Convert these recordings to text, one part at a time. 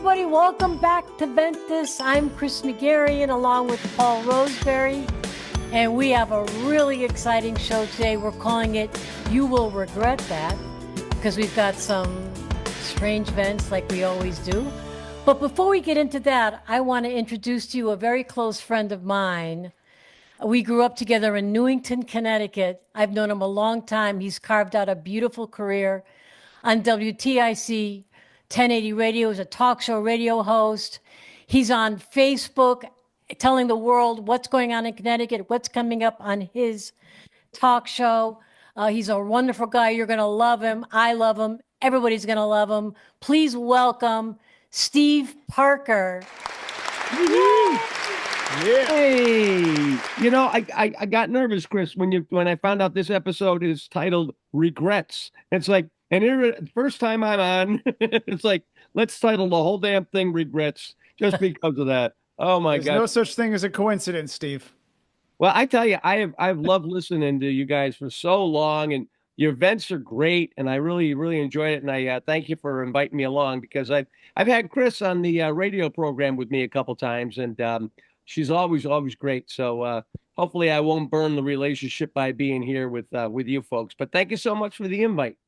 everybody. Welcome back to Ventthis. I'm Chris McGarrian along with Paul Roseberry, and we have a really exciting show today. We're calling it You Will Regret That, because we've got some strange events like we always do. But before we get into that, I want to introduce to you a very close friend of mine. We grew up together in Newington, Connecticut. I've known him a long time. He's carved out a beautiful career on WTIC 1080 Radio as a talk show radio host. He's on Facebook telling the world what's going on in Connecticut, what's coming up on his talk show. He's a wonderful guy. You're going to love him. I love him. Everybody's going to love him. Please welcome Steve Parker. Yeah. Hey, I got nervous, Chris, when I found out this episode is titled Regrets. It's like, and here, first time I'm on, it's like, let's title the whole damn thing Regrets just because of that. Oh my God. There's no such thing as a coincidence, Steve. Well, I tell you, I've loved listening to you guys for so long, and your events are great, and I really, really enjoyed it. And I thank you for inviting me along, because I've had Chris on the radio program with me a couple times, and she's always great. So hopefully I won't burn the relationship by being here with you folks. But thank you so much for the invite.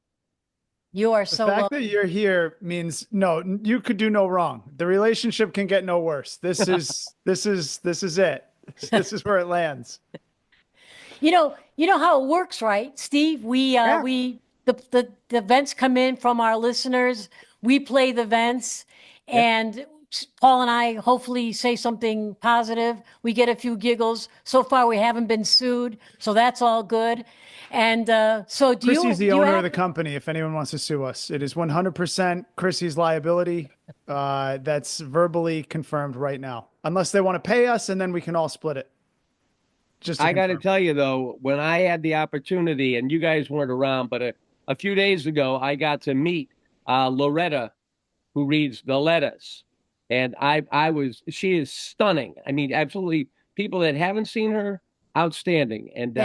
You are so welcome. The fact that you're here means you could do no wrong. The relationship can get no worse. This is it. This is where it lands. You know how it works, right, Steve? The events come in from our listeners. We play the events, and Paul and I hopefully say something positive. We get a few giggles. So far, we haven't been sued, so that's all good. And so Chrissy's the owner of the company. If anyone wants to sue us, it is 100% Chrissy's liability. That's verbally confirmed right now, unless they want to pay us, and then we can all split it. I got to tell you, though, when I had the opportunity, and you guys weren't around, but a few days ago, I got to meet Loretta, who reads the letters. And she is stunning. I mean, absolutely. People that haven't seen her, outstanding. And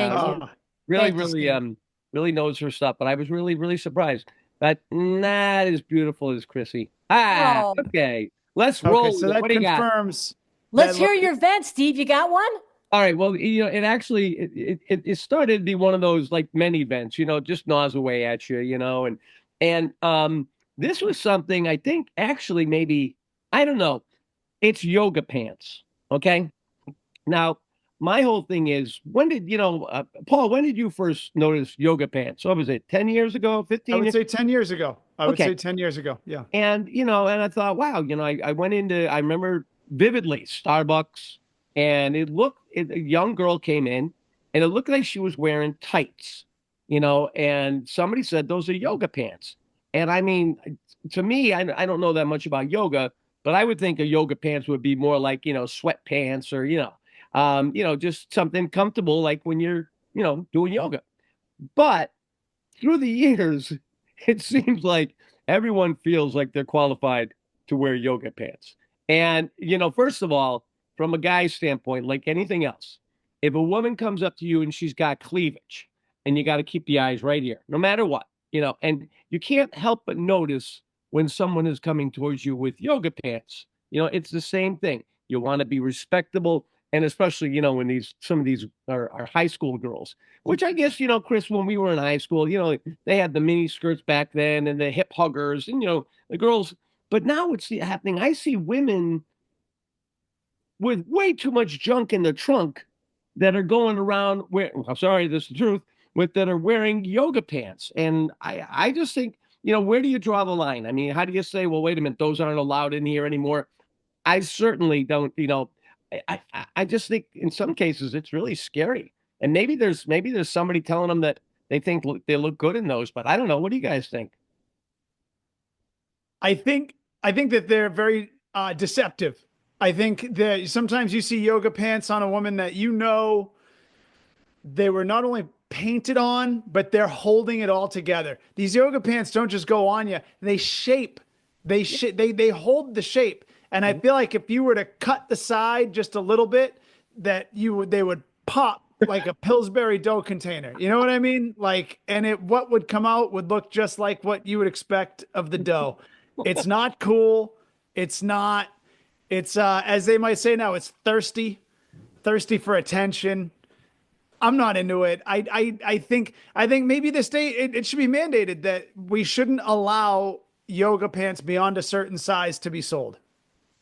really knows her stuff. But I was really, really surprised. But not as beautiful as Chrissy. Okay. Let's roll. So that confirms. Let's hear your vent, Steve. You got one? All right. Well, it actually, it started to be one of those like many events, just gnaws away at you, and this was something I think actually maybe, I don't know. It's yoga pants. Okay. Now, my whole thing is, Paul, when did you first notice yoga pants? What was it? 10 years ago, 15? I would say 10 years ago. I would say 10 years ago. Yeah. And, and I thought, wow, I went I remember vividly Starbucks, and a young girl came in, and it looked like she was wearing tights, and somebody said, those are yoga pants. And I mean, to me, I don't know that much about yoga, but I would think a yoga pants would be more like, sweatpants or, just something comfortable, like when you're, doing yoga. But through the years, it seems like everyone feels like they're qualified to wear yoga pants. And, first of all, from a guy's standpoint, like anything else, if a woman comes up to you and she's got cleavage, and you got to keep the eyes right here, no matter what, and you can't help but notice when someone is coming towards you with yoga pants. It's the same thing. You want to be respectable, and especially, when some of these are high school girls, which I guess, Chris, when we were in high school, they had the mini skirts back then and the hip huggers and, the girls. But now what's happening? I see women with way too much junk in the trunk that are going around I'm sorry, this is the truth, that are wearing yoga pants. And I just think, where do you draw the line? I mean, how do you say, well, wait a minute, those aren't allowed in here anymore? I certainly don't, I just think in some cases it's really scary. And maybe there's somebody telling them that they think they look good in those, but I don't know. What do you guys think? I think that they're very deceptive. I think that sometimes you see yoga pants on a woman that they were not only painted on, but they're holding it all together. These yoga pants don't just go on you; they hold the shape. And I feel like if you were to cut the side just a little bit, they would pop like a Pillsbury dough container. You know what I mean? What would come out would look just like what you would expect of the dough. It's not cool. It's not. It's as they might say now. It's thirsty for attention. I'm not into it. I think maybe the state it should be mandated that we shouldn't allow yoga pants beyond a certain size to be sold.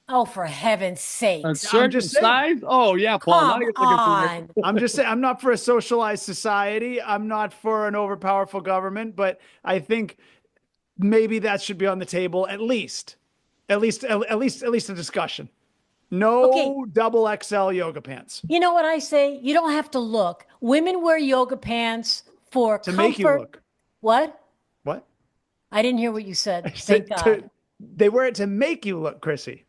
Oh, for heaven's A sakes. I'm certain just saying. size? Oh yeah, Paul. Now Come you're looking for on. I'm just saying. I'm not for a socialized society. I'm not for an overpowerful government. But I think maybe that should be on the table at least a discussion. Okay, No double XL yoga pants you know what I say? You don't have to look. Women wear yoga pants for to make you comfort. look. What? What? I didn't hear what you said. I Thank said God. they wear it to make you look, Chrissy.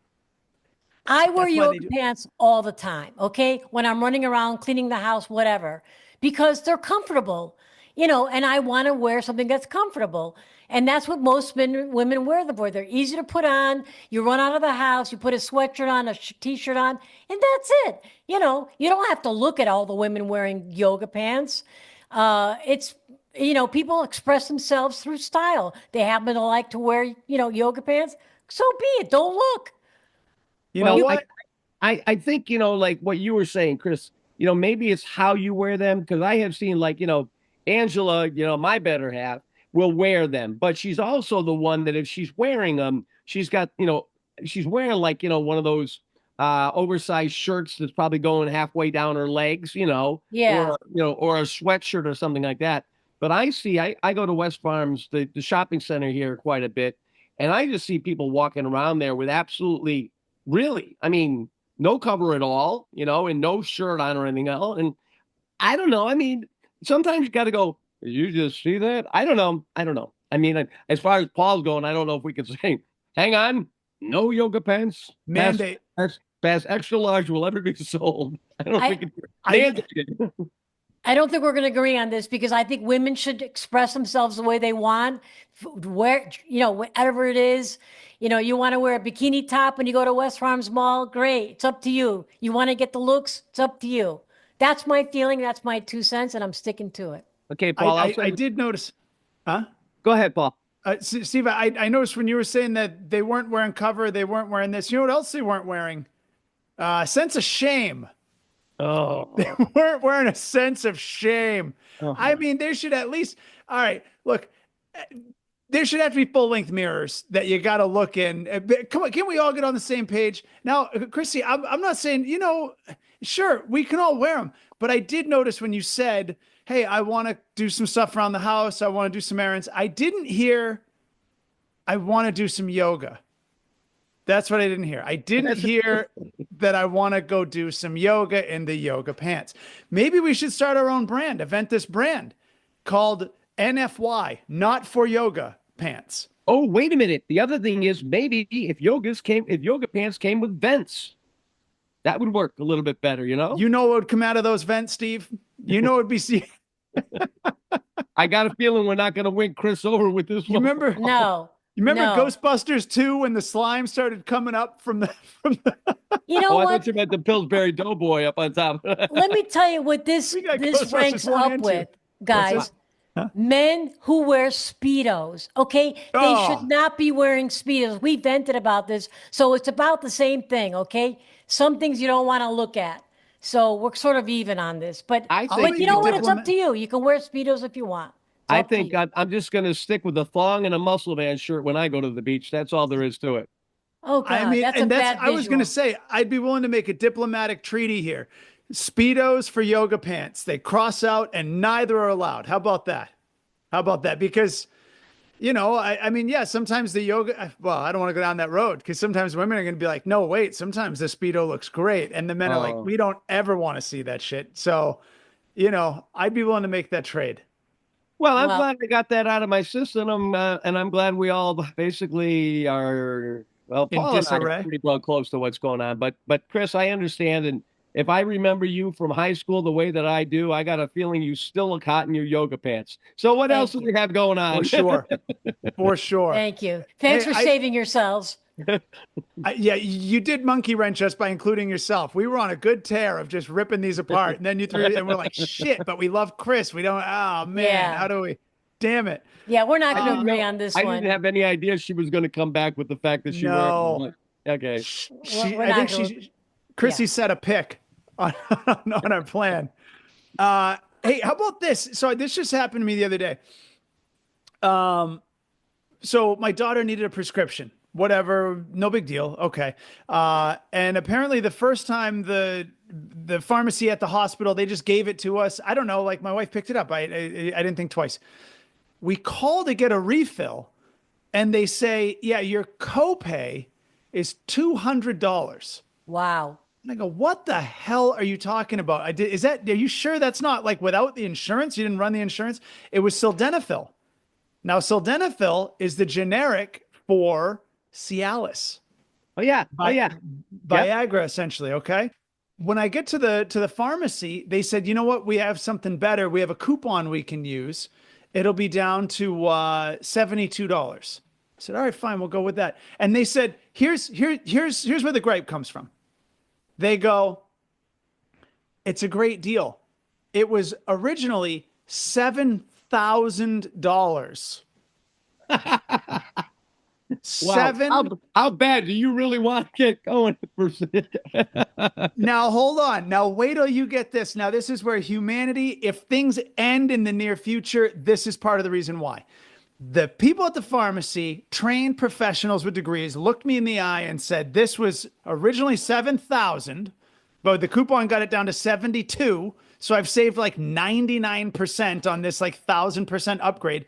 I wear That's why they yoga do. pants all the time, okay? When I'm running around cleaning the house, whatever, because they're comfortable, and I want to wear something that's comfortable. And that's what most women wear them for. They're easy to put on. You run out of the house, you put a sweatshirt on, a t-shirt on, and that's it. You don't have to look at all the women wearing yoga pants. People express themselves through style. They happen to like to wear, yoga pants. So be it. Don't look. You know Well, what? I think, like what you were saying, Chris, maybe it's how you wear them. Cause I have seen like, Angela, my better half will wear them, but she's also the one that if she's wearing them, she's got, she's wearing like, one of those oversized shirts that's probably going halfway down her legs, Yeah. or a sweatshirt or something like that. But I go to West Farms, the shopping center here quite a bit, and I just see people walking around there with absolutely, really, I mean, no cover at all, and no shirt on or anything else. And I don't know. I mean, sometimes you got to go, "Did you just see that?" I don't know. I don't know. I mean, as far as Paul's going, I don't know if we could say, hang on, no yoga pants. Mandate. Past extra large will ever be sold. I don't think it's mandated. I don't think we're going to agree on this because I think women should express themselves the way they want. Wear, whatever it is. You want to wear a bikini top when you go to West Farms Mall, great. It's up to you. You want to get the looks, it's up to you. That's my feeling. That's my 2 cents, and I'm sticking to it. Okay, Paul. I did notice. Huh? Go ahead, Paul. Steve, I noticed when you were saying that they weren't wearing cover, they weren't wearing this. You know what else they weren't wearing? Sense of shame. Oh, They weren't wearing a sense of shame. I mean, there should at least. All right, look, there should have to be full length mirrors that you got to look in. Come on, can we all get on the same page? Now, Chrissy, I'm not saying, sure, we can all wear them, but I did notice when you said, hey, I want to do some stuff around the house, I want to do some errands. I didn't hear, I want to do some yoga. That's what I didn't hear. I didn't hear that I want to go do some yoga in the yoga pants. Maybe we should start our own brand, a Ventthis brand called NFY, not for yoga pants. Oh, wait a minute. The other thing is maybe if yoga pants came with vents, that would work a little bit better, You know what would come out of those vents, Steve? You know it would be. I got a feeling we're not going to win Chris over with this You one. remember? No. You remember No. Ghostbusters 2 when the slime started coming up from the You know Oh, I what? thought you meant the Pillsbury Doughboy up on top. Let me tell you what this We got this Ghostbusters ranks 1 up and 2. with, guys. Huh? Men who wear Speedos, okay? They Oh. should not be wearing Speedos. We vented about this. So it's about the same thing, okay? Some things you don't want to look at. So we're sort of even on this. But I I'll think you know what? It's up diplomat- to you. You can wear Speedos if you want. It's I up to think you. I'm just going to stick with a thong and a muscle band shirt when I go to the beach. That's all there is to it. Oh, God. I mean, that's a and bad I was going to visual. say, I'd be willing to make a diplomatic treaty here. Speedos for yoga pants. They cross out and neither are allowed. How about that? How about that? Because, I mean, yeah, sometimes the yoga, well, I don't want to go down that road because sometimes women are going to be like, no, wait, sometimes the Speedo looks great. And the men are like, Oh. we don't ever want to see that shit. So, I'd be willing to make that trade. Well, I'm Well- glad I got that out of my system, and I'm glad we all basically are. Well, In Paul and I disarray? are pretty well close to what's going on, but Chris, I understand, and if I remember you from high school the way that I do, I got a feeling you still look hot in your yoga pants. So what else do Thank we have going on? For sure. For sure. Thank you. Thanks Hey, for saving yourselves. Yeah, you did monkey wrench us by including yourself. We were on a good tear of just ripping these apart, and then you threw, and we're like, shit. But we love Chris. We don't. Oh man, Yeah. how do we? Damn it. Yeah, we're not I going to didn't agree know- on this I one. didn't have any idea she was going to come back with the fact that she No. wear Okay. We're I think not gonna- Chrissy yeah. set a pick on, on our plan. Hey, how about this? So this just happened to me the other day. So my daughter needed a prescription, whatever, no big deal. Okay. And apparently the first time the pharmacy at the hospital, they just gave it to us. I don't know, like my wife picked it up. I didn't think twice. We call to get a refill and they say, yeah, your copay is $200. Wow. And I go, what the hell are you talking about? Are you sure that's not like without the insurance? You didn't run the insurance? It was sildenafil. Now, sildenafil is the generic for Cialis, Oh yeah. Oh yeah. Yep. Viagra, essentially. Okay. When I get to the pharmacy, they said, you know what? We have something better. We have a coupon we can use. It'll be down to $72. I said, all right, fine, we'll go with that. And they said, here's where the gripe comes from. They go, it's a great deal. It was originally $7,000. Wow. How bad do you really want to get going? Now, hold on. Now, wait till you get this. Now, this is where humanity, if things end in the near future, this is part of the reason why. The people at the pharmacy, trained professionals with degrees, looked me in the eye and said, this was originally 7,000, but the coupon got it down to 72. So I've saved like 99% on this like 1,000% upgrade.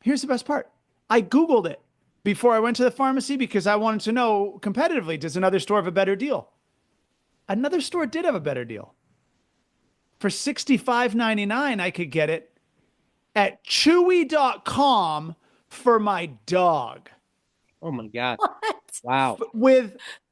Here's the best part. I Googled it before I went to the pharmacy because I wanted to know competitively, does another store have a better deal? Another store did have a better deal. For $65.99, I could get it at chewy.com for my dog. Oh my God. What? Wow.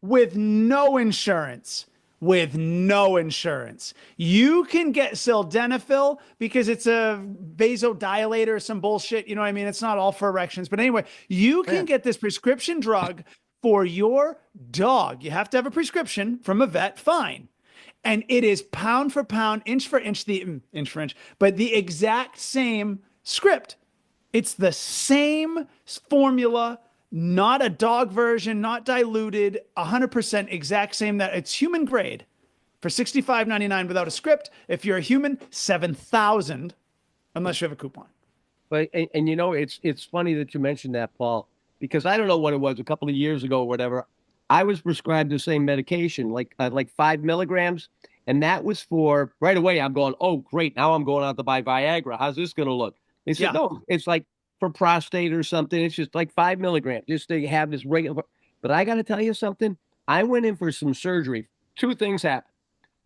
With no insurance. With no insurance. You can get sildenafil because it's a vasodilator or some bullshit. You know what I mean? It's not all for erections. But anyway, you can get this prescription drug for your dog. You have to have a prescription from a vet, fine. And it is pound for pound, inch for inch, but the exact same script. It's the same formula, not a dog version, not diluted, 100% exact same. That it's human grade for $65.99 without a script. If you're a human, $7,000, unless you have a coupon. But and you know, it's funny that you mentioned that, Paul, because I don't know what it was a couple of years ago or whatever. I was prescribed the same medication, like 5 milligrams, and that was for right away. I'm going, oh great, now I'm going out to buy Viagra. How's this going to look? They said, no, it's like for prostate or something. It's just like 5 milligrams, just to have this regular. But I got to tell you something. I went in for some surgery. Two things happened.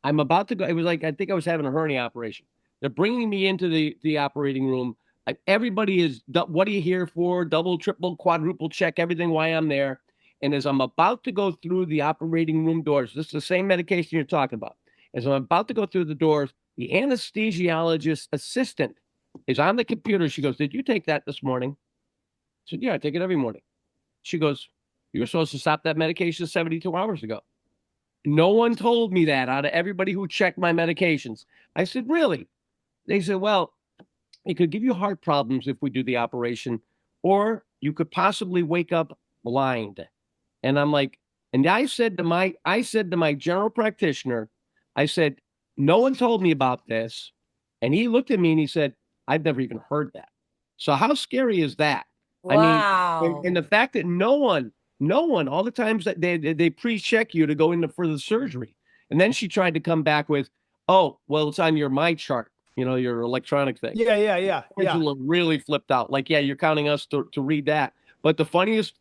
I'm about to go. It was like I think I was having a hernia operation. They're bringing me into the operating room. Everybody is, what are you here for? Double, triple, quadruple check everything while I'm there. And as I'm about to go through the operating room doors, this is the same medication you're talking about. As I'm about to go through the doors, the anesthesiologist assistant is on the computer. She goes, did you take that this morning? I said, yeah, I take it every morning. She goes, you were supposed to stop that medication 72 hours ago. No one told me that out of everybody who checked my medications. I said, really? They said, well, it could give you heart problems if we do the operation, or you could possibly wake up blind. And I'm like, and I said to my general practitioner, I said, no one told me about this. And he looked at me and he said, I've never even heard that. So how scary is that? Wow. I mean, and the fact that no one, all the times that they pre-check you to go into for the surgery. And then she tried to come back with, oh, well, it's on your my chart, your electronic thing. Yeah. Angela really flipped out. Like, yeah, you're counting us to read that. But the funniest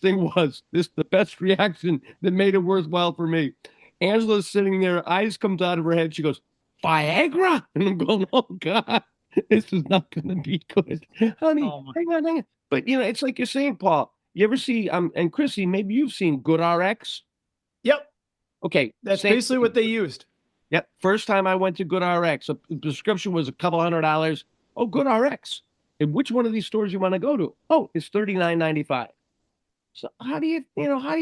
thing was the best reaction that made it worthwhile for me. Angela's sitting there, eyes comes out of her head. She goes, Viagra? And I'm going, oh God, this is not going to be good. Honey, hang on. But, it's like you're saying, Paul, you ever see, and Chrissy, maybe you've seen Good RX? Yep. Okay. That's basically what they used. Yep. First time I went to Good RX, a prescription was a couple $100. Oh, Good RX. And which one of these stores you want to go to? Oh, it's $39.95. So how do you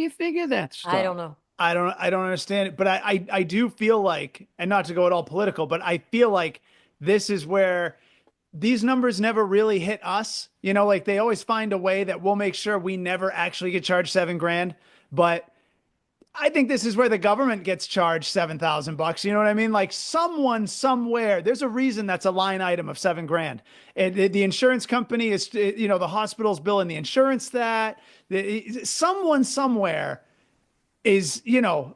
figure that stuff? I don't know. I don't understand it, but I do feel like, and not to go at all political, but I feel like this is where these numbers never really hit us. You know, like they always find a way that we'll make sure we never actually get charged 7 grand. But I think this is where the government gets charged $7,000. You know what I mean? Like someone somewhere, there's a reason that's a line item of 7 grand. And the insurance company is, you know, the hospital's billing the insurance that someone somewhere is, you know,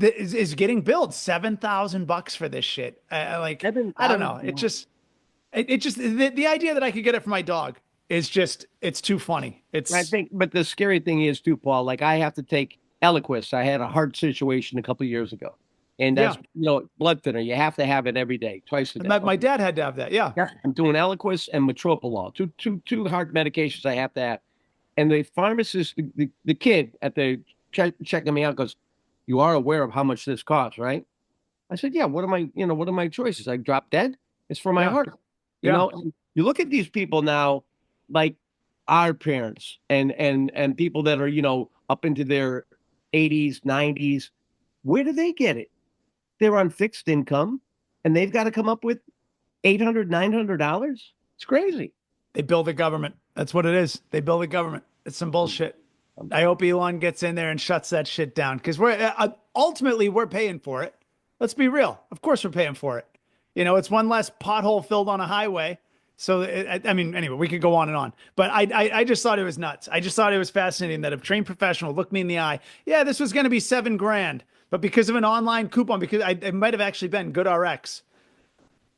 is getting billed $7,000 for this shit. Like, I don't know. It just, the idea that I could get it for my dog is just, it's too funny. I think, but the scary thing is too, Paul, like I have to take Eliquis. I had a heart situation a couple of years ago. And that's, you know, blood thinner. You have to have it every day, twice a day. My dad had to have that. Yeah. I'm doing Eliquis and Metoprolol, two heart medications I have to have. And the pharmacist, the kid at the checking me out goes, "You are aware of how much this costs, right?" I said, "Yeah, what are my choices? I drop dead? It's for my heart." You know, and you look at these people now, like our parents and people that are, you know, up into their 80s, 90s. Where do they get it? They're on fixed income and they've got to come up with $800, $900. It's crazy. They bill the government. That's what it is. They bill the government. It's some bullshit. I hope Elon gets in there and shuts that shit down because ultimately we're paying for it. Let's be real. Of course we're paying for it. You know, it's one less pothole filled on a highway. So, I mean, anyway, we could go on and on, but I just thought it was nuts. I just thought it was fascinating that a trained professional looked me in the eye. Yeah, this was going to be 7 grand, but because of an online coupon, because it might have actually been GoodRx.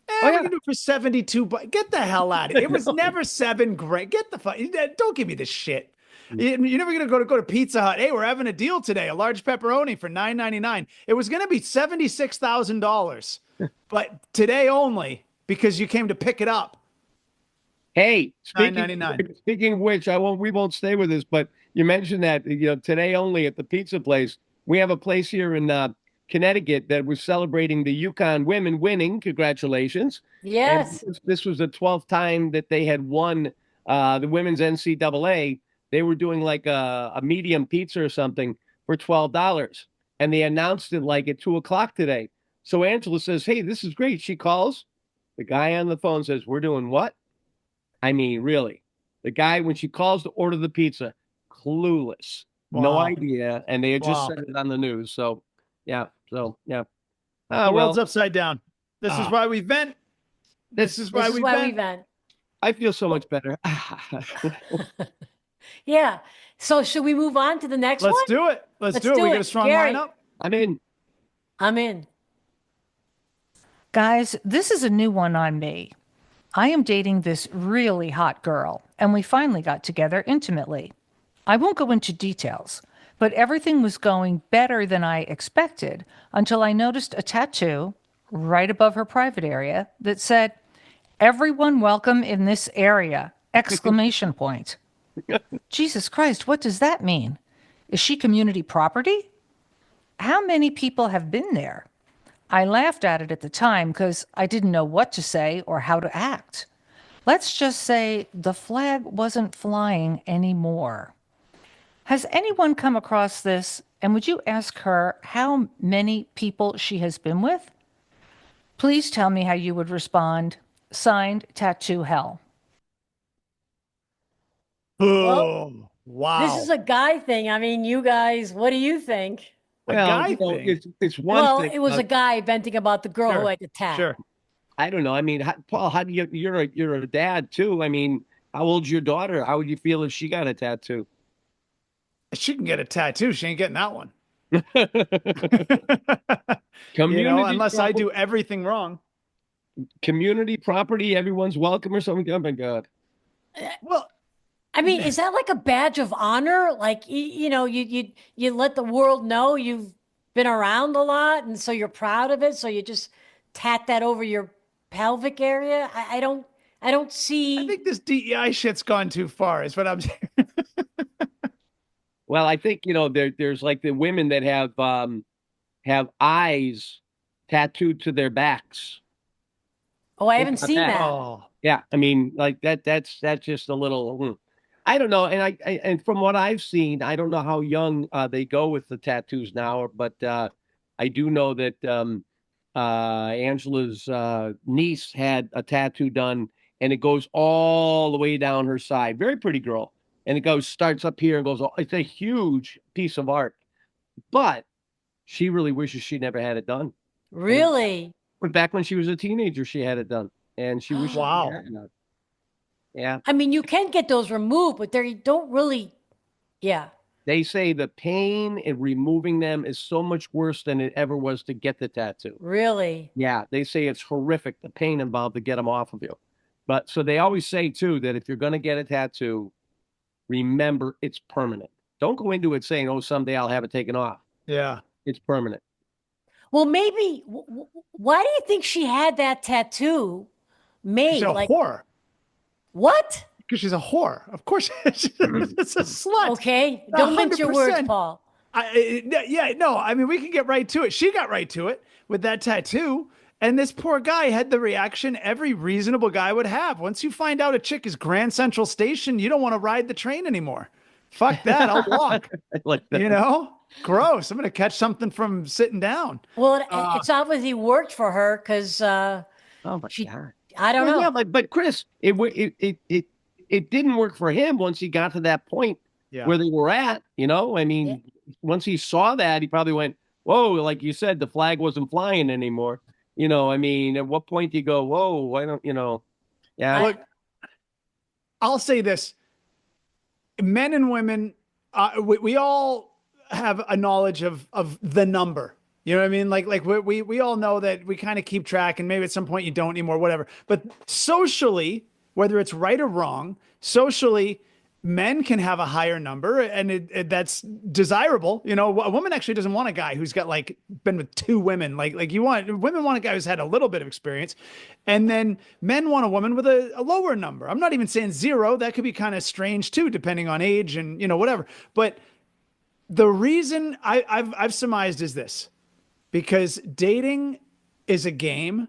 We can do it for 72. But get the hell out of it. It was never 7 grand. Get the fuck. Don't give me this shit. You're never gonna go to Pizza Hut. Hey, we're having a deal today. A large pepperoni for $9.99. It was gonna be $76,000, but today only because you came to pick it up. Hey, $9.99. Speaking of which, we won't stay with this, but you mentioned that, you know, today only at the pizza place. We have a place here in Connecticut that was celebrating the Yukon women winning. Congratulations! Yes. And this was the 12th time that they had won the women's NCAA. They were doing like a medium pizza or something for $12, and they announced it like at 2:00 today. So Angela says, "Hey, this is great." She calls. The guy on the phone says, "We're doing what?" I mean, really, the guy, when she calls to order the pizza, clueless, no idea. And they had just said it on the news. So, yeah. The world's upside down. This is why we vent. This is why we vent. I feel so much better. Yeah. So should we move on to the next one? Let's do it. Let's do it. We got a strong lineup. I'm in. I'm in. Guys, this is a new one on me. I am dating this really hot girl, and we finally got together intimately. I won't go into details, but everything was going better than I expected until I noticed a tattoo right above her private area that said, "Everyone welcome in this area!" Exclamation point. Jesus Christ, what does that mean? Is she community property? How many people have been there? I laughed at it at the time because I didn't know what to say or how to act. Let's just say the flag wasn't flying anymore. Has anyone come across this, and would you ask her how many people she has been with? Please tell me how you would respond. Signed, Tattoo Hell. Oh, wow. This is a guy thing. I mean, you guys, what do you think? Well, it's one thing. It was a guy venting about the girl who had the tat. Sure. I don't know. I mean, Paul, how do you're a dad too. I mean, how old's your daughter? How would you feel if she got a tattoo? She can get a tattoo. She ain't getting that one. Unless I do everything wrong. Community property, everyone's welcome or something. Oh my God. Well, I mean, is that like a badge of honor? Like, you let the world know you've been around a lot, and so you're proud of it. So you just tat that over your pelvic area. I don't see. I think this DEI shit's gone too far. Is what I'm saying. Well, I think there's like the women that have eyes tattooed to their backs. Oh, I haven't seen that. Oh. Yeah, I mean, like that's just a little. I don't know, and and from what I've seen, I don't know how young they go with the tattoos now, but I do know that Angela's niece had a tattoo done, and it goes all the way down her side. Very pretty girl. And it starts up here and goes, it's a huge piece of art. But she really wishes she never had it done. Really? But back when she was a teenager, she had it done. And she wishes Wow. she had it done. Yeah. I mean, you can get those removed, but they don't really, yeah. They say the pain in removing them is so much worse than it ever was to get the tattoo. Really? Yeah, they say it's horrific, the pain involved to get them off of you. But so they always say, too, that if you're going to get a tattoo, remember it's permanent. Don't go into it saying, oh, someday I'll have it taken off. Yeah. It's permanent. Well, maybe, why do you think she had that tattoo made? She's a whore. What? Because she's a whore. Of course, it's a slut. Okay. Don't mince your words, 100%. Paul. I mean, we can get right to it. She got right to it with that tattoo. And this poor guy had the reaction every reasonable guy would have. Once you find out a chick is Grand Central Station, you don't want to ride the train anymore. Fuck that. I'll walk. Like that. You know? Gross. I'm going to catch something from sitting down. Well, it's obviously worked for her because Oh my God. I don't know. Yeah, but Chris, it didn't work for him once he got to that point where they were at, you know? I mean, once he saw that, he probably went, whoa, like you said, the flag wasn't flying anymore. You know, I mean, at what point do you go, whoa, why don't, you know? Yeah. Look, I'll say this. Men and women, we all have a knowledge of the number. You know what I mean? Like we all know that we kind of keep track, and maybe at some point you don't anymore, whatever. But socially, whether it's right or wrong, socially, men can have a higher number, and that's desirable. You know, a woman actually doesn't want a guy who's got like been with 2 women. Like women want a guy who's had a little bit of experience, and then men want a woman with a lower number. I'm not even saying 0. That could be kind of strange too, depending on age and, you know, whatever. But the reason I've surmised is this, because dating is a game,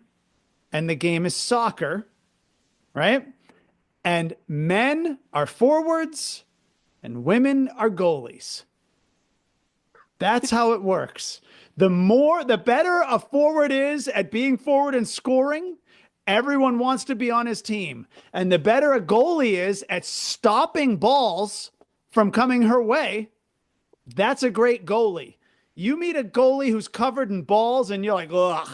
and the game is soccer, right? And men are forwards and women are goalies. That's how it works. The better a forward is at being forward and scoring, everyone wants to be on his team. And the better a goalie is at stopping balls from coming her way, that's a great goalie. You meet a goalie who's covered in balls and you're like, ugh,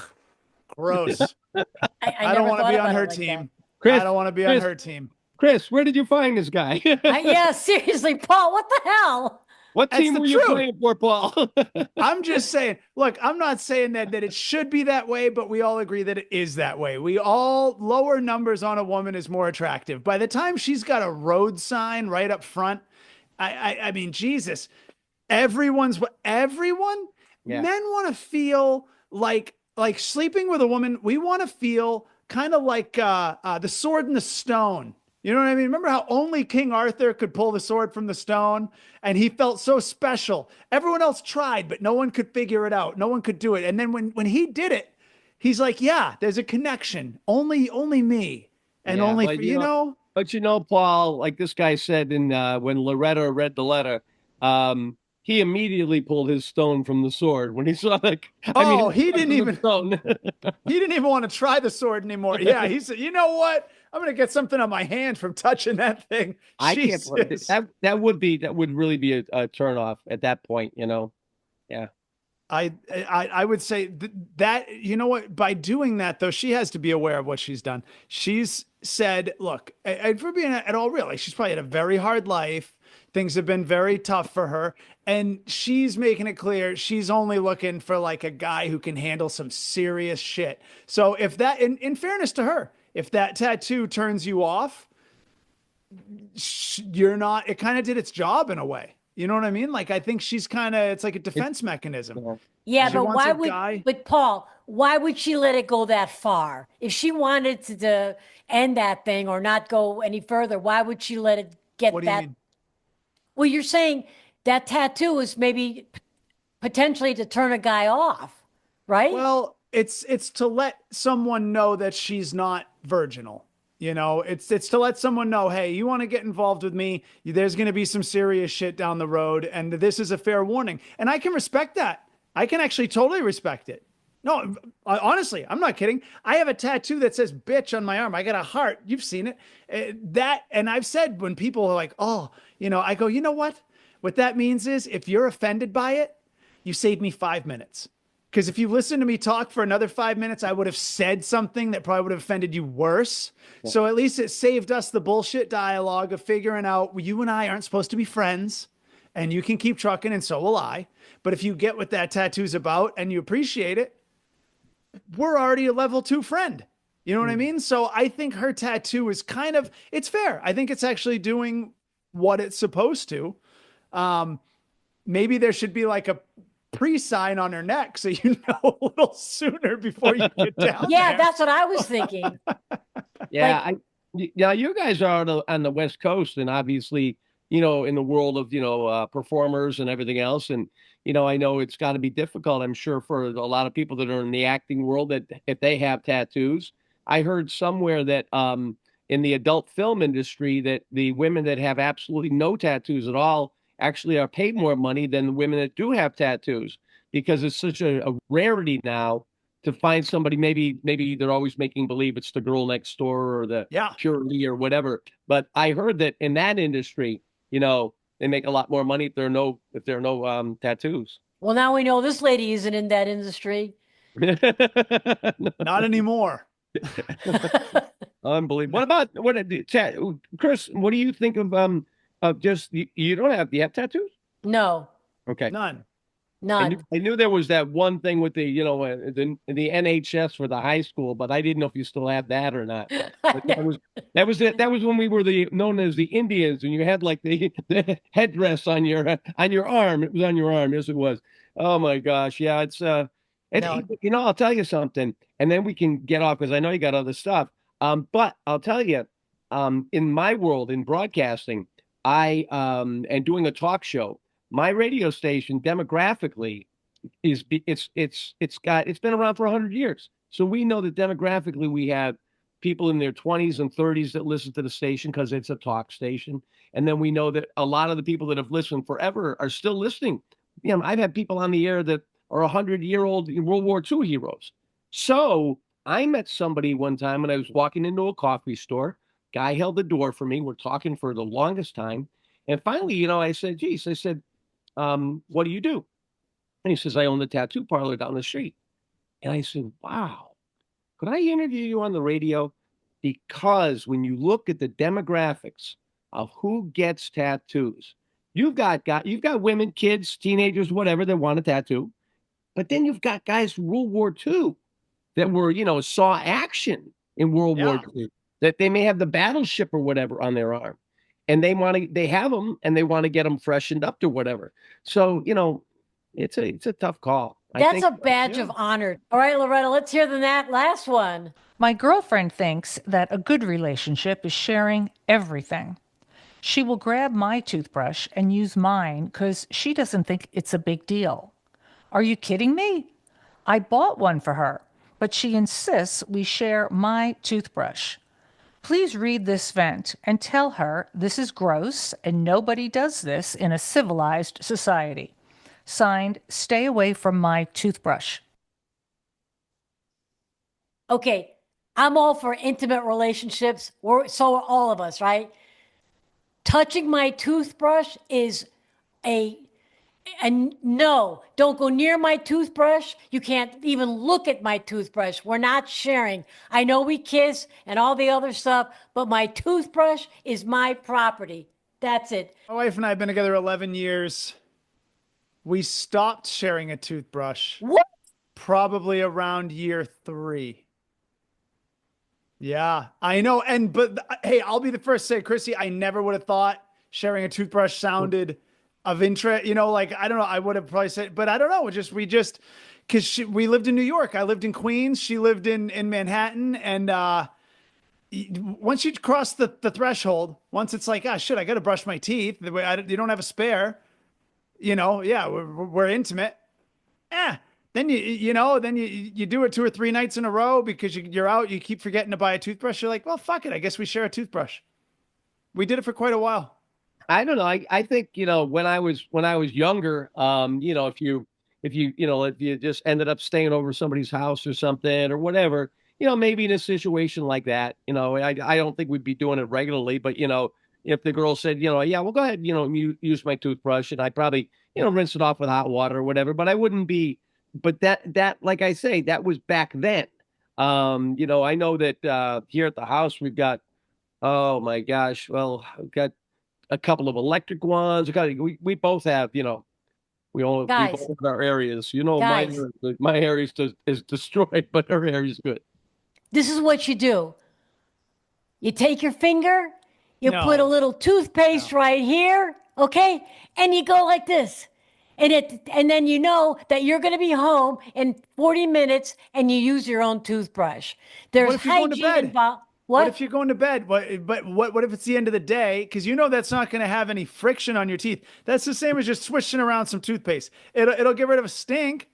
gross. I don't want to be on her team. Chris, I don't want to be on her team. Chris, where did you find this guy? Yeah, seriously, Paul, what the hell? What team were you playing for, Paul? I'm just saying, look, I'm not saying that it should be that way, but we all agree that it is that way. We all, lower numbers on a woman is more attractive. By the time she's got a road sign right up front, I mean, Jesus, everyone, Yeah. men want to feel like sleeping with a woman. We want to feel kind of like the sword and the stone. You know what I mean? Remember how only King Arthur could pull the sword from the stone, and he felt so special. Everyone else tried, but no one could figure it out. No one could do it. And then when he did it, he's like, yeah, there's a connection. Only me. And Yeah, only, but for, you know? But you know, Paul, like this guy said in when Loretta read the letter, he immediately pulled his stone from the sword when he saw that. He didn't even he didn't even want to try the sword anymore. Yeah, he said, you know what? I'm gonna get something on my hand from touching that thing. I can't. That would really be a turn off at that point. You know. Yeah. I would say that, you know what, by doing that though, she has to be aware of what she's done. She's said, look, and for being at all real, like, she's probably had a very hard life. Things have been very tough for her. And she's making it clear she's only looking for like a guy who can handle some serious shit. So if that, in fairness to her, if that tattoo turns you off, you're not, it kind of did its job in a way. You know what I mean? Like, I think she's kind of, it's like a defense mechanism. Yeah, She but wants why a would, guy- but Paul, why would she let it go that far? If she wanted to end that thing or not go any further, why would she let it get What do you that? mean? Well, you're saying that tattoo is maybe potentially to turn a guy off, right? Well, it's to let someone know that she's not virginal. You know, it's to let someone know, hey, you want to get involved with me, there's going to be some serious shit down the road, and this is a fair warning. And I can respect that. I can actually totally respect it. No, honestly, I'm not kidding. I have a tattoo that says bitch on my arm. I got a heart. You've seen it. And I've said when people are like, oh, I go, you know what? What that means is if you're offended by it, you saved me 5 minutes. Because if you listen to me talk for another 5 minutes, I would have said something that probably would have offended you worse. Yeah. So at least it saved us the bullshit dialogue of figuring out you and I aren't supposed to be friends, and you can keep trucking and so will I. But if you get what that tattoo's about and you appreciate it, we're already a level 2 friend. You know what I mean? So I think her tattoo is it's fair. I think it's actually doing what it's supposed to. Maybe there should be like a pre-sign on her neck so you know a little sooner before you get down Yeah, there. that's what I was thinking. Yeah, now you guys are on the West Coast, and obviously, in the world of performers and everything else, and I know it's got to be difficult, I'm sure, for a lot of people that are in the acting world that if they have tattoos. I heard somewhere that in the adult film industry that the women that have absolutely no tattoos at all actually are paid more money than the women that do have tattoos, because it's such a rarity now to find somebody. Maybe they're always making believe it's the girl next door or the purity or whatever. But I heard that in that industry, they make a lot more money if there are no tattoos. Well, now we know this lady isn't in that industry. Not anymore. Unbelievable. Chris? What do you think of just you don't have? Do you have tattoos? No. Okay. None. I knew there was that one thing with the the NHS for the high school, but I didn't know if you still have that or not. That was it. That was when we were known as the Indians, and you had like the headdress on your arm. It was on your arm. Yes, it was. Oh my gosh, yeah. I'll tell you something, and then we can get off because I know you got other stuff. But I'll tell you, in my world in broadcasting, I am doing a talk show. My radio station demographically it's been around for 100 years. So we know that demographically we have people in their 20s and 30s that listen to the station because it's a talk station. And then we know that a lot of the people that have listened forever are still listening. I've had people on the air that are 100-year-old World War II heroes. So I met somebody one time when I was walking into a coffee store. Guy held the door for me. We're talking for the longest time. And finally, I said, geez, what do you do? And he says, I own the tattoo parlor down the street. And I said, wow, could I interview you on the radio? Because when you look at the demographics of who gets tattoos, you've got women, kids, teenagers, whatever, that want a tattoo. But then you've got guys from World War II that were, saw action in World War II, that they may have the battleship or whatever on their arm. And they have them and they want to get them freshened up to whatever. So, it's a tough call. That's a badge of honor. All right, Loretta, let's hear that last one. My girlfriend thinks that a good relationship is sharing everything. She will grab my toothbrush and use mine because she doesn't think it's a big deal. Are you kidding me? I bought one for her, but she insists we share my toothbrush. Please read this vent and tell her this is gross and nobody does this in a civilized society. Signed, stay away from my toothbrush. Okay, I'm all for intimate relationships. So are all of us, right? Touching my toothbrush is and no, don't go near my toothbrush. You can't even look at my toothbrush. We're not sharing. I know we kiss and all the other stuff, but my toothbrush is my property. That's it. My wife and I have been together 11 years. We stopped sharing a toothbrush. What? Probably around year 3. Yeah, I know. But hey, I'll be the first to say, Chrissy, I never would have thought sharing a toothbrush sounded of interest, like, I don't know, I would have probably said, but I don't know. Because we lived in New York. I lived in Queens. She lived in Manhattan. And once you cross the threshold, once it's like, shit, I got to brush my teeth. You don't have a spare, we're intimate. Then you do it 2 or 3 nights in a row because you're out, you keep forgetting to buy a toothbrush. You're like, well, fuck it. I guess we share a toothbrush. We did it for quite a while. I don't know. I think, when I was younger, if if you just ended up staying over somebody's house or something or whatever, maybe in a situation like that, I don't think we'd be doing it regularly, but if the girl said, yeah, well, go ahead, use my toothbrush, and I probably, rinse it off with hot water or whatever, but I wouldn't be, but that, like I say, that was back then. I know that here at the house we've got, oh my gosh, well, we've got a couple of electric ones. We both have, we both Guys, have our areas. guys, My area is destroyed, but her area is good. this is what you do. You take your finger, you put a No. little toothpaste right here, okay? And you go like this. And then you know that you're going to be home in 40 minutes and you use your own toothbrush. There's What if you're going to hygiene bed? involved. What if you're going to bed? What if it's the end of the day? Because that's not going to have any friction on your teeth. That's the same as just swishing around some toothpaste. It'll get rid of a stink.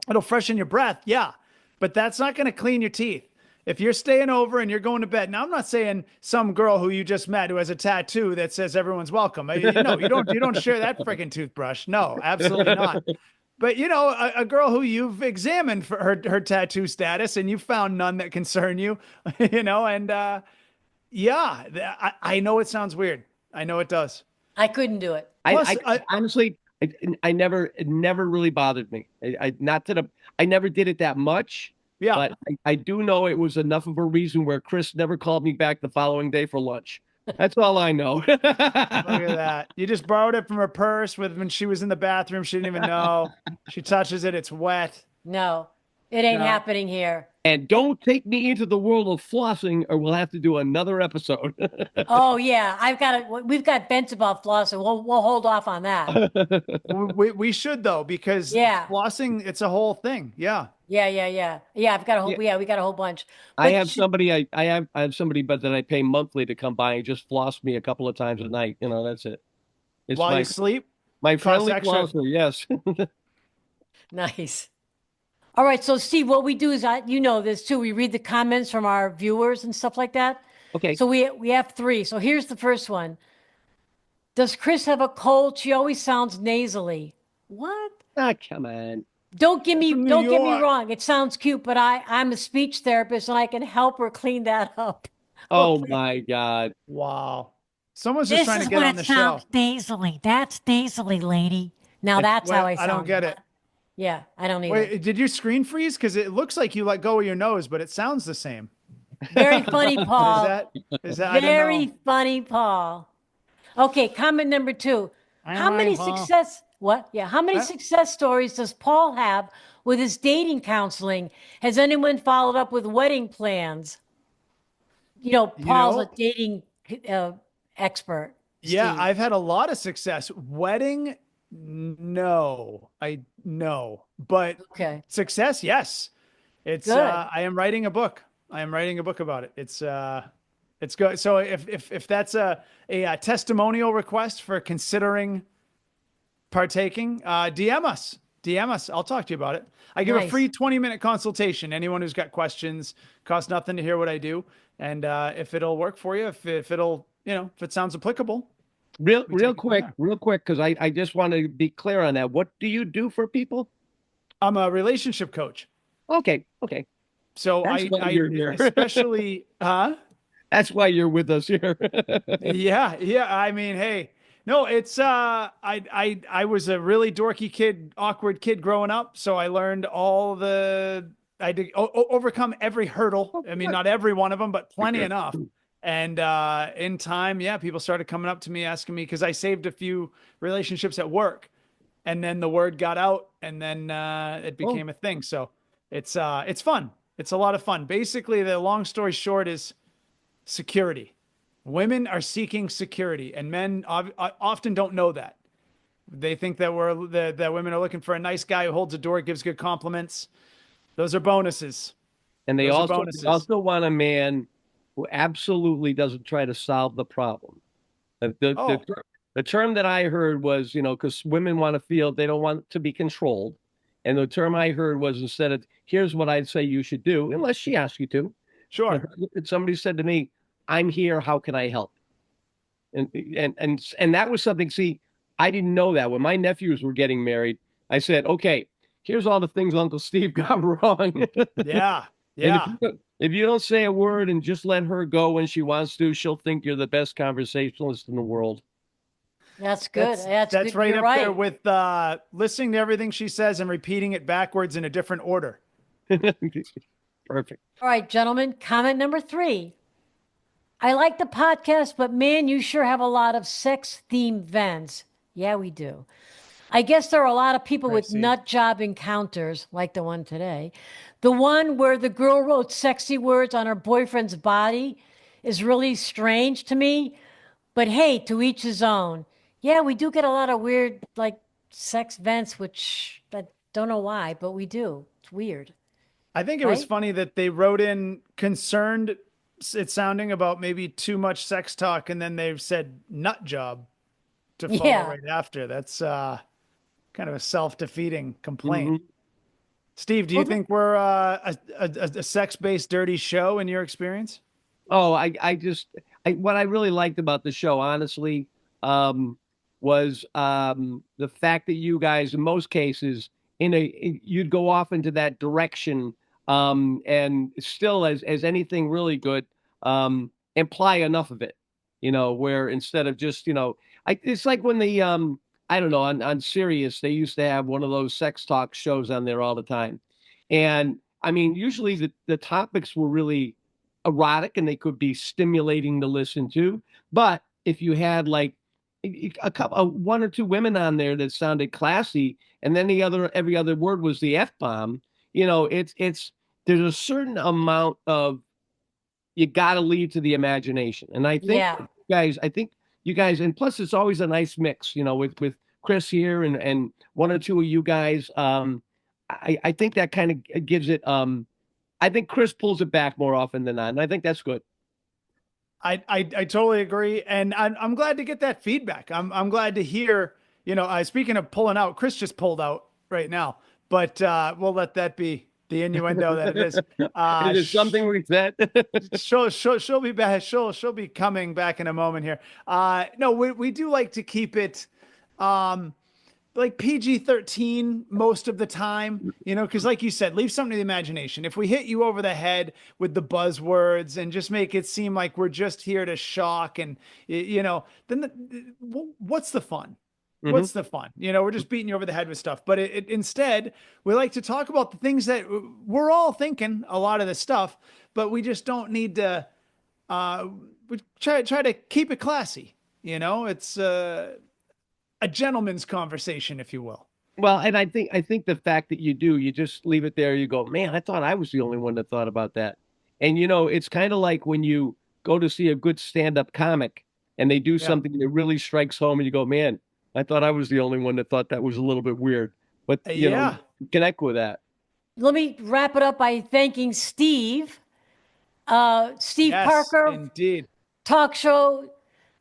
It'll freshen your breath, yeah, but that's not going to clean your teeth. If you're staying over and you're going to bed, now I'm not saying some girl who you just met who has a tattoo that says everyone's welcome. No, you don't share that freaking toothbrush. No, absolutely not. But a girl who you've examined for her tattoo status and you found none that concern you, and yeah, I know it sounds weird. I know it does. I couldn't do it. Plus, I honestly, it never really bothered me. I never did it that much. Yeah. But I do know it was enough of a reason where Chris never called me back the following day for lunch. That's all I know. Look at that. You just borrowed it from her purse when she was in the bathroom. She didn't even know. She touches it. It's wet. No, it ain't No. happening here. And don't take me into the world of flossing, or we'll have to do another episode. Oh yeah, we've got vents about flossing. We'll hold off on that. We should though, because Yeah. flossing, it's a whole thing. Yeah. Yeah. I've got a whole we got a whole bunch. I But have somebody I have somebody, but that I pay monthly to come by and just floss me a couple of times a night. That's it. It's While you sleep. my costs friendly extra. flosser. Yes. Nice. All right, so Steve, what we do is, you know this too. We read the comments from our viewers and stuff like that. Okay. So we have 3. So here's the first one. Does Chris have a cold? She always sounds nasally. What? Come on. Don't get me From New me York. wrong. It sounds cute, but I'm a speech therapist and I can help her clean that up. Oh my God. Wow. Someone's just trying to get on the show. nasally. That's nasally, lady. Now that's how I sound. I don't get it. Yeah, I don't either. Wait, did your screen freeze? Because it looks like you let go of your nose, but it sounds the same. Very funny, Paul. Is that? I don't Very know. funny, Paul. Okay, comment number 2. How many success? What? Yeah. How many success stories does Paul have with his dating counseling? Has anyone followed up with wedding plans? Paul's a dating expert. Yeah, Steve. I've had a lot of success. Wedding, no, but Okay. success, yes. It's Good. I am writing a book. I am writing a book about it. It's good. So if that's a testimonial request for considering partaking, DM us. DM us. I'll talk to you about it. I give a Nice. free 20-minute consultation. Anyone who's got questions, costs nothing to hear what I do. And if it'll work for you, if it sounds applicable. Real take it from quick, there. because I just want to be clear on that. What do you do for people? I'm a relationship coach. Okay. So That's why you're here. especially, huh? That's why you're with us here. Yeah. I mean, hey, no, it's I was a really dorky kid, awkward kid growing up. So I learned I did overcome every hurdle. I mean, not every one of them, but plenty enough. And in time, yeah, people started coming up to me asking me, because I saved a few relationships at work, and then the word got out, and then it became a thing. So it's fun. It's a lot of fun. Basically, the long story short is security. Women are seeking security, and men often don't know that. They think that that women are looking for a nice guy who holds a door, gives good compliments. Those are bonuses. And they Those are also bonuses. want a man who absolutely doesn't try to solve the problem. The term that I heard was, because women want to feel, they don't want to be controlled. And the term I heard was, instead of, here's what I'd say you should do, unless she asks you to. Sure. Somebody said to me, I'm here, how can I help? And that was something, see, I didn't know that. When my nephews were getting married, I said, okay, here's all the things Uncle Steve got wrong. Yeah. And if you don't say a word and just let her go when she wants to, she'll think you're the best conversationalist in the world. That's good. That's good. right You're up right. there with listening to everything she says and repeating it backwards in a different order. Perfect. All right, gentlemen, comment number 3. I like the podcast, but man, you sure have a lot of sex-themed vents. Yeah, we do. I guess there are a lot of people with Tracy. nut job encounters, like the one today. The one where the girl wrote sexy words on her boyfriend's body is really strange to me. But hey, to each his own. Yeah, we do get a lot of weird, like, sex vents, which I don't know why, but we do. It's weird. I think it was Right? funny that they wrote in concerned, it's sounding about maybe too much sex talk, and then they've said nut job to follow Yeah. right after. That's kind of a self-defeating complaint. Mhm. Steve, do you think we're a sex-based dirty show in your experience? Oh, what I really liked about the show, honestly, was the fact that you guys, in most cases, you'd go off into that direction, and still, as anything really good, imply enough of it, where instead of just, it's like when I don't know, on Sirius, they used to have one of those sex talk shows on there all the time, and I mean, usually the topics were really erotic and they could be stimulating to listen to. But if you had like a couple, one or two women on there that sounded classy, and then every other word was the F bomb, it's there's a certain amount of you got to leave to the imagination. And Yeah. I think you guys, and plus it's always a nice mix, with Chris here and one or two of you guys. I think that kind of gives it. I think Chris pulls it back more often than not, and I think that's good. I totally agree, and I'm glad to get that feedback. I'm glad to hear. Speaking of pulling out, Chris just pulled out right now, but we'll let that be the innuendo that it is. It is something we said. She'll be back. She'll be coming back in a moment here. No, we do like to keep it like PG-13 most of the time, because like you said, leave something to the imagination. If we hit you over the head with the buzzwords and just make it seem like we're just here to shock and, then what's the fun? Mm-hmm. What's the fun? We're just beating you over the head with stuff. But instead, we like to talk about the things that we're all thinking, a lot of the stuff, but we just don't need to, we try to keep it classy. It's a gentleman's conversation, if you will. Well, and I think the fact that you just leave it there. You go, man, I thought I was the only one that thought about that. And it's kind of like when you go to see a good stand-up comic and they do something that really strikes home, and you go, man, I thought I was the only one that thought that was a little bit weird. But connect with that. Let me wrap it up by thanking Steve. Steve Yes, Parker, indeed.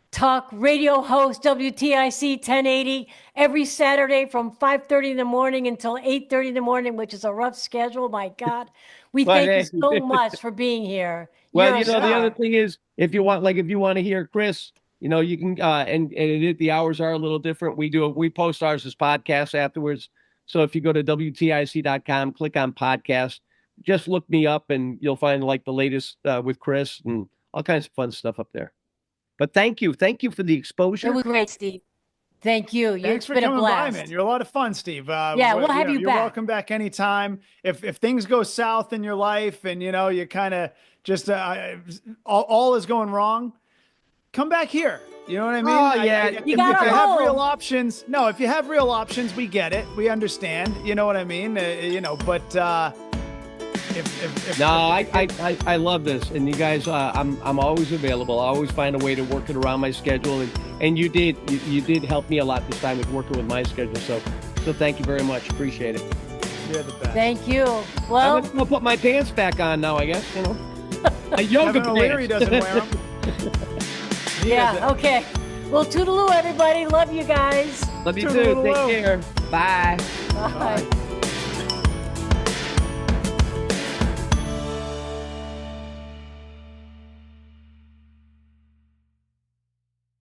Talk radio host, WTIC 1080, every Saturday from 5:30 in the morning until 8:30 in the morning, which is a rough schedule. My God. We thank you so much for being here. Well, the other thing is, if you want to hear Chris, you can, the hours are a little different. We post ours as podcasts afterwards. So if you go to WTIC.com, click on podcast, just look me up and you'll find like the latest with Chris and all kinds of fun stuff up there. But thank you for the exposure. It was great, Steve. Thank you. Thanks for coming by, man. You're a lot of fun, Steve. Yeah, we'll have you you're back. welcome back anytime. If things go south in your life and you kind of just all is going wrong, come back here. You know what I mean? Oh, yeah. If you have real options, if you have real options, we get it. We understand. You know what I mean? But I love this, and you guys, I'm always available. I always find a way to work it around my schedule, and you did help me a lot this time with working with my schedule. So thank you very much. Appreciate it. You're the best. Thank you. Well, I'm gonna put my pants back on now. I guess a yoga pants. O'Leary doesn't wear them. yeah. Okay. Well, toodaloo, everybody. Love you guys. Love you too. Take care. Bye. Bye.